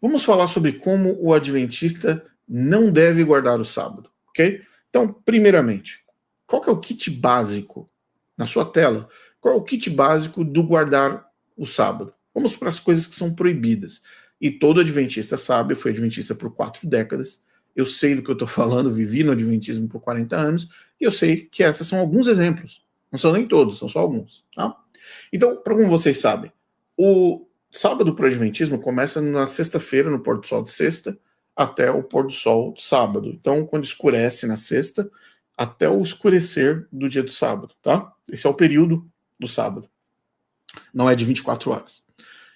Vamos falar sobre como o adventista não deve guardar o sábado, ok? Então, primeiramente, qual que é o kit básico na sua tela? Qual é o kit básico do guardar o sábado? Vamos para as coisas que são proibidas. E todo adventista sabe, eu fui adventista por 4 décadas, eu sei do que eu estou falando, vivi no adventismo por 40 anos, e eu sei que esses são alguns exemplos. Não são nem todos, são só alguns. Tá? Então, como vocês sabem, o sábado para o adventismo começa na sexta-feira, no pôr do sol de sexta, até o pôr do sol de sábado. Então, quando escurece na sexta, até o escurecer do dia do sábado, tá? Esse é o período do sábado. Não é de 24 horas.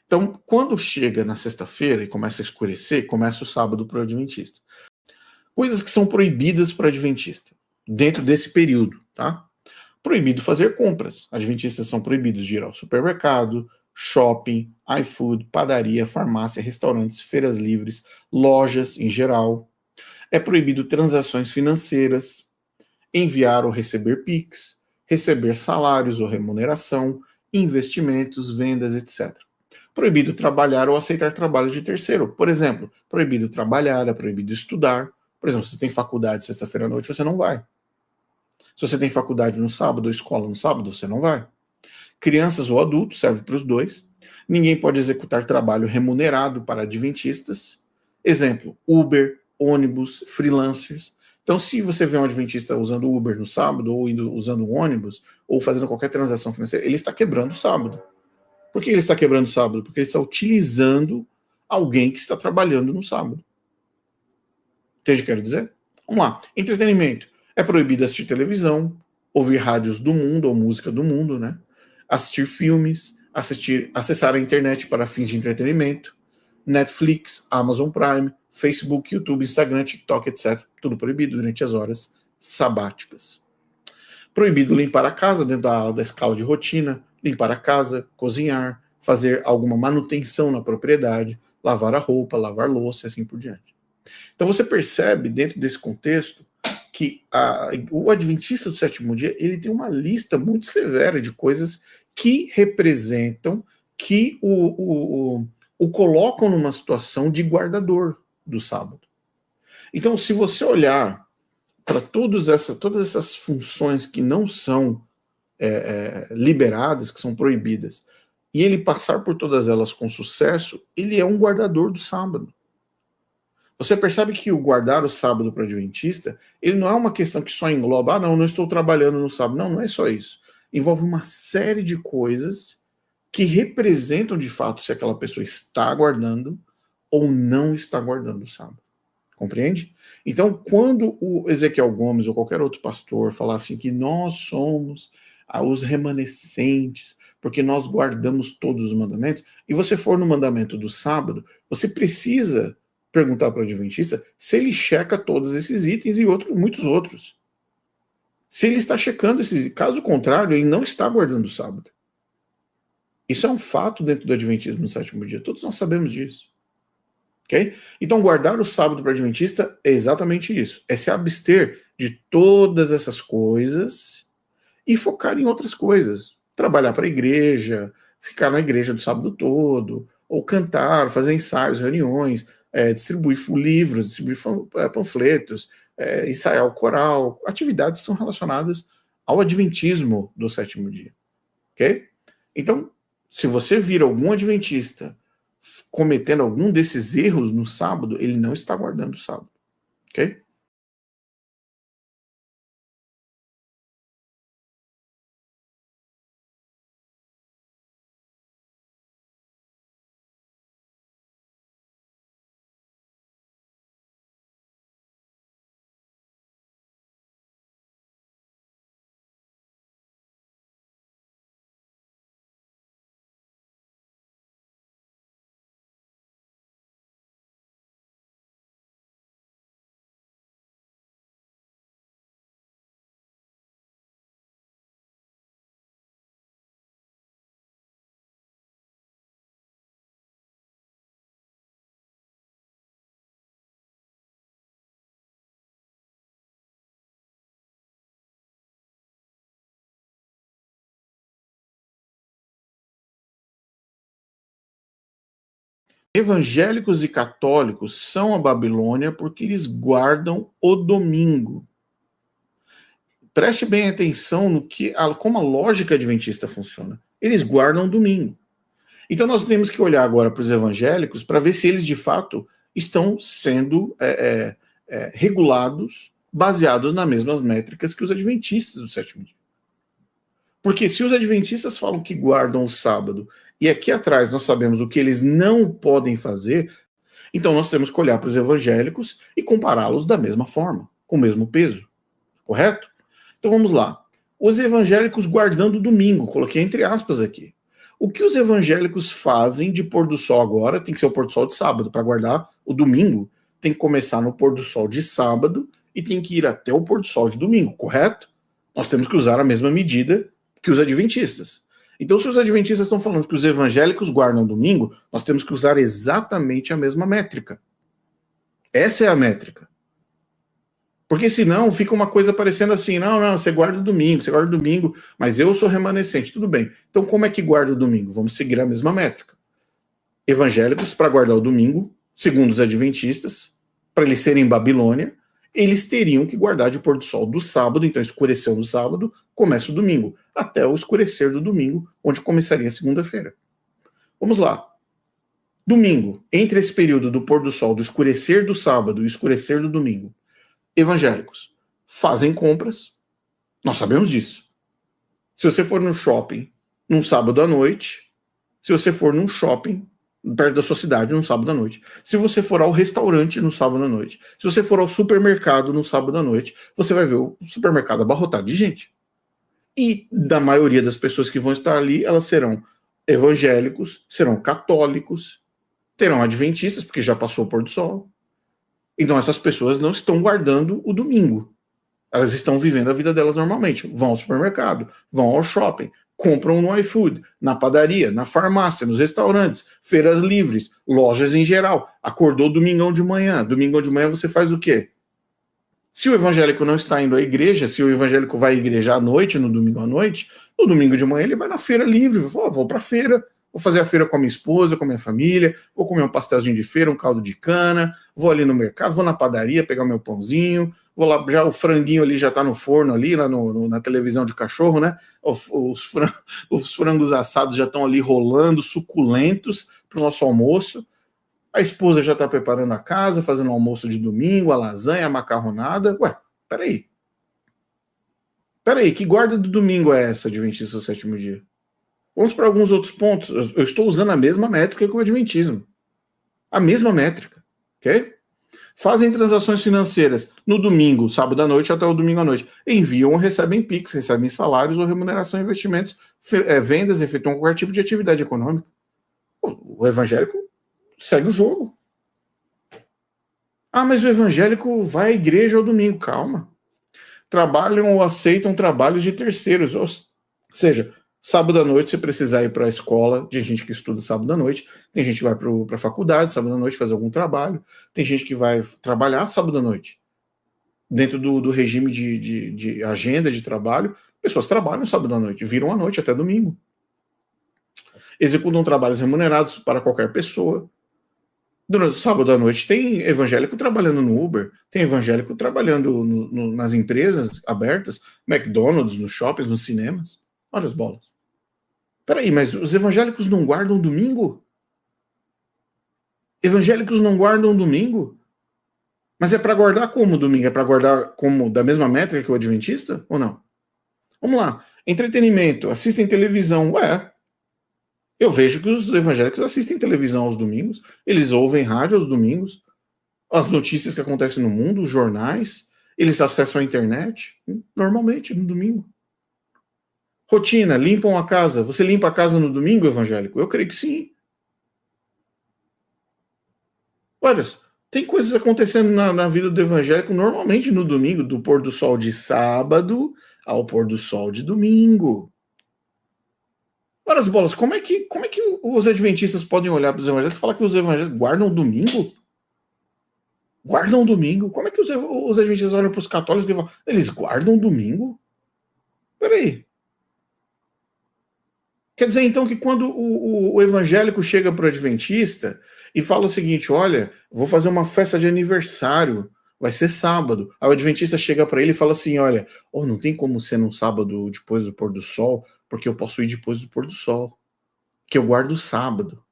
Então, quando chega na sexta-feira e começa a escurecer, começa o sábado para o adventista. Coisas que são proibidas para o adventista, dentro desse período, tá? Proibido fazer compras. Adventistas são proibidos de ir ao supermercado, shopping, iFood, padaria, farmácia, restaurantes, feiras livres, lojas em geral. É proibido transações financeiras, enviar ou receber PIX, receber salários ou remuneração, investimentos, vendas, etc. Proibido trabalhar ou aceitar trabalhos de terceiro. Por exemplo, proibido trabalhar, é proibido estudar. Por exemplo, se você tem faculdade sexta-feira à noite, você não vai. Se você tem faculdade no sábado ou escola no sábado, você não vai. Crianças ou adultos, serve para os dois. Ninguém pode executar trabalho remunerado para adventistas. Exemplo, Uber, ônibus, freelancers. Então, se você vê um adventista usando Uber no sábado, ou usando um ônibus, ou fazendo qualquer transação financeira, ele está quebrando o sábado. Por que ele está quebrando o sábado? Porque ele está utilizando alguém que está trabalhando no sábado. Entende o que eu quero dizer? Vamos lá. Entretenimento. É proibido assistir televisão, ouvir rádios do mundo ou música do mundo, né? Assistir filmes, acessar a internet para fins de entretenimento, Netflix, Amazon Prime, Facebook, YouTube, Instagram, TikTok, etc. Tudo proibido durante as horas sabáticas. Proibido limpar a casa dentro da escala de rotina, limpar a casa, cozinhar, fazer alguma manutenção na propriedade, lavar a roupa, lavar louça e assim por diante. Então você percebe dentro desse contexto que o Adventista do Sétimo Dia ele tem uma lista muito severa de coisas que representam, que o colocam numa situação de guardador do sábado. Então, se você olhar para todas essas funções que não são liberadas, que são proibidas, e ele passar por todas elas com sucesso, ele é um guardador do sábado. Você percebe que o guardar o sábado para o adventista, ele não é uma questão que só engloba, não estou trabalhando no sábado. Não, não é só isso. Envolve uma série de coisas que representam de fato se aquela pessoa está guardando ou não está guardando o sábado. Compreende? Então, quando o Ezequiel Gomes ou qualquer outro pastor falar assim que nós somos os remanescentes, porque nós guardamos todos os mandamentos, e você for no mandamento do sábado, você precisa perguntar para o adventista se ele checa todos esses itens e muitos outros. Se ele está checando esses, caso contrário, ele não está guardando o sábado. Isso é um fato dentro do adventismo no sétimo dia. Todos nós sabemos disso. Okay? Então, guardar o sábado para o adventista é exatamente isso. É se abster de todas essas coisas e focar em outras coisas. Trabalhar para a igreja, ficar na igreja do sábado todo, ou cantar, fazer ensaios, reuniões, distribuir livros, distribuir panfletos, ensaiar o coral, atividades que são relacionadas ao adventismo do sétimo dia. Ok? Então, se você vir algum adventista cometendo algum desses erros no sábado, ele não está guardando o sábado. Ok? Evangélicos e católicos são a Babilônia porque eles guardam o domingo. Preste bem atenção no que, como a lógica adventista funciona. Eles guardam o domingo. Então nós temos que olhar agora para os evangélicos para ver se eles de fato estão sendo regulados, baseados nas mesmas métricas que os adventistas do sétimo dia. Porque se os adventistas falam que guardam o sábado, e aqui atrás nós sabemos o que eles não podem fazer, então nós temos que olhar para os evangélicos e compará-los da mesma forma, com o mesmo peso. Correto? Então vamos lá. Os evangélicos guardando o domingo, coloquei entre aspas aqui. O que os evangélicos fazem de pôr do sol agora, tem que ser o pôr do sol de sábado, para guardar o domingo, tem que começar no pôr do sol de sábado e tem que ir até o pôr do sol de domingo, correto? Nós temos que usar a mesma medida que os adventistas. Então, se os adventistas estão falando que os evangélicos guardam domingo, nós temos que usar exatamente a mesma métrica. Essa é a métrica. Porque senão fica uma coisa parecendo assim, não, você guarda o domingo, mas eu sou remanescente, tudo bem. Então como é que guarda o domingo? Vamos seguir a mesma métrica. Evangélicos, para guardar o domingo, segundo os adventistas, para eles serem Babilônia, eles teriam que guardar de pôr do sol do sábado, então escureceu no sábado, começa o domingo, até o escurecer do domingo, onde começaria a segunda-feira. Vamos lá. Domingo, entre esse período do pôr do sol, do escurecer do sábado e escurecer do domingo, evangélicos fazem compras, nós sabemos disso. Se você for no shopping num sábado à noite, se você for num shopping perto da sua cidade num sábado à noite, se você for ao restaurante no sábado à noite, se você for ao supermercado no sábado à noite, você vai ver o supermercado abarrotado de gente. E da maioria das pessoas que vão estar ali, elas serão evangélicos, serão católicos, terão adventistas, porque já passou o pôr do sol. Então essas pessoas não estão guardando o domingo. Elas estão vivendo a vida delas normalmente. Vão ao supermercado, vão ao shopping, compram no iFood, na padaria, na farmácia, nos restaurantes, feiras livres, lojas em geral. Acordou domingão de manhã. Domingão de manhã você faz o quê? Se o evangélico não está indo à igreja, se o evangélico vai à igreja à noite, no domingo à noite, no domingo de manhã ele vai na feira livre. Vou para a feira. Vou fazer a feira com a minha esposa, com a minha família, vou comer um pastelzinho de feira, um caldo de cana, vou ali no mercado, vou na padaria pegar meu pãozinho, vou lá, já o franguinho ali já tá no forno ali, lá na televisão de cachorro, né? Os frangos assados já estão ali rolando, suculentos pro nosso almoço. A esposa já tá preparando a casa, fazendo o almoço de domingo, a lasanha, a macarronada. Ué, peraí, que guarda do domingo é essa, Adventista do sétimo dia? Vamos para alguns outros pontos. Eu estou usando a mesma métrica que o adventismo. A mesma métrica. Ok? Fazem transações financeiras no domingo, sábado à noite até o domingo à noite. Enviam ou recebem PIX, recebem salários ou remuneração, investimentos, vendas, efetuam qualquer tipo de atividade econômica. O evangélico segue o jogo. Ah, mas o evangélico vai à igreja ao domingo. Calma. Trabalham ou aceitam trabalhos de terceiros. Ou seja, sábado à noite, você precisar ir para a escola, tem gente que estuda sábado à noite, tem gente que vai para a faculdade sábado à noite fazer algum trabalho, tem gente que vai trabalhar sábado à noite. Dentro do regime de agenda de trabalho, pessoas trabalham sábado à noite, viram à noite até domingo. Executam trabalhos remunerados para qualquer pessoa. Durante o sábado à noite tem evangélico trabalhando no Uber, tem evangélico trabalhando nas empresas abertas, McDonald's, nos shoppings, nos cinemas. Olha as bolas. Peraí, mas os evangélicos não guardam domingo? Evangélicos não guardam domingo? Mas é para guardar como domingo? É para guardar como da mesma métrica que o adventista? Ou não? Vamos lá. Entretenimento. Assistem televisão. Ué. Eu vejo que os evangélicos assistem televisão aos domingos. Eles ouvem rádio aos domingos. As notícias que acontecem no mundo, os jornais. Eles acessam a internet. Normalmente, no domingo. Rotina, limpam a casa. Você limpa a casa no domingo, evangélico? Eu creio que sim. Olha, tem coisas acontecendo na vida do evangélico normalmente no domingo, do pôr do sol de sábado ao pôr do sol de domingo. Ora as bolas, como é que os adventistas podem olhar para os evangélicos e falar que os evangélicos guardam o domingo? Guardam o domingo? Como é que os adventistas olham para os católicos e falam, eles guardam o domingo? Peraí. Quer dizer, então, que quando o evangélico chega para o adventista, e fala o seguinte: olha, vou fazer uma festa de aniversário, vai ser sábado. Aí o adventista chega para ele e fala assim: olha, oh, não tem como ser num sábado depois do pôr do sol, porque eu posso ir depois do pôr do sol, que eu guardo o sábado.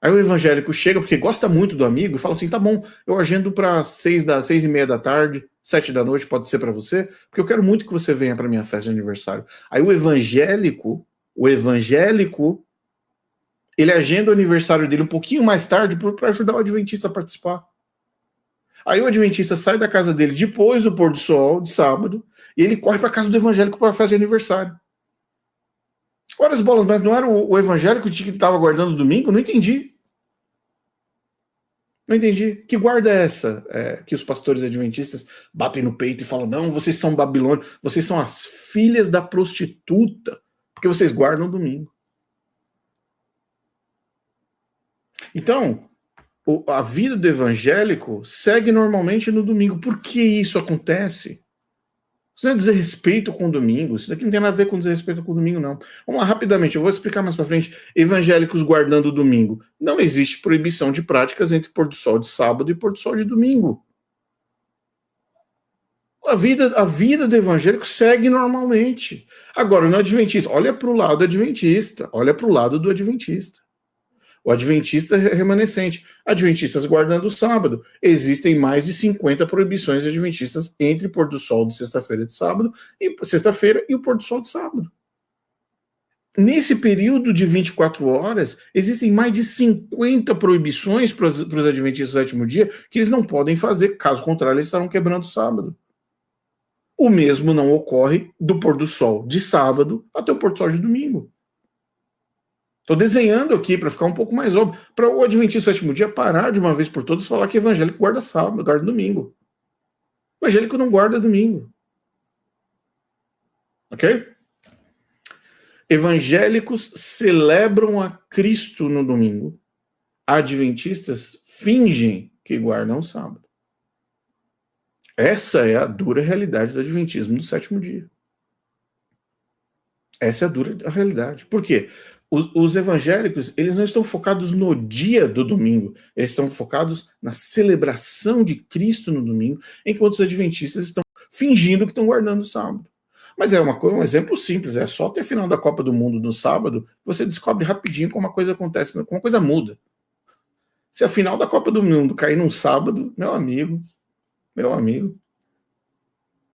Aí o evangélico chega, porque gosta muito do amigo, e fala assim: tá bom, eu agendo para 6h30 da tarde, 7 da noite, pode ser para você, porque eu quero muito que você venha para minha festa de aniversário. Aí o evangélico, ele agenda o aniversário dele um pouquinho mais tarde para ajudar o adventista a participar. Aí o adventista sai da casa dele depois do pôr do sol, de sábado, e ele corre para casa do evangélico para a festa de aniversário. Ora as bolas, mas não era o evangélico que estava guardando o domingo? Não entendi. Não entendi. Que guarda é essa? Que os pastores adventistas batem no peito e falam: não, vocês são Babilônia, vocês são as filhas da prostituta, porque vocês guardam o domingo. Então, a vida do evangélico segue normalmente no domingo. Por que isso acontece? Isso não é desrespeito com o domingo. Isso daqui não tem nada a ver com desrespeito com o domingo, não. Vamos lá, rapidamente, eu vou explicar mais para frente. Evangélicos guardando o domingo. Não existe proibição de práticas entre pôr do sol de sábado e pôr do sol de domingo. A vida do evangélico segue normalmente. Agora, no adventista, olha para o lado adventista. Olha para o lado do adventista. O adventista remanescente. Adventistas guardando o sábado. Existem mais de 50 proibições adventistas entre pôr do sol de sexta-feira e o pôr do sol de sábado. Nesse período de 24 horas, existem mais de 50 proibições para os adventistas do sétimo dia que eles não podem fazer, caso contrário, eles estarão quebrando o sábado. O mesmo não ocorre do pôr do sol de sábado até o pôr do sol de domingo. Estou desenhando aqui para ficar um pouco mais óbvio, para o adventista sétimo dia parar de uma vez por todas e falar que evangélico guarda sábado, guarda domingo. O evangélico não guarda domingo. Ok? Evangélicos celebram a Cristo no domingo. Adventistas fingem que guardam o sábado. Essa é a dura realidade do adventismo do sétimo dia. Essa é a dura realidade. Por quê? Os evangélicos, eles não estão focados no dia do domingo, eles estão focados na celebração de Cristo no domingo, enquanto os adventistas estão fingindo que estão guardando o sábado. Mas é um exemplo simples, é só ter final da Copa do Mundo no sábado, você descobre rapidinho como a coisa acontece, como a coisa muda. Se a final da Copa do Mundo cair num sábado, meu amigo,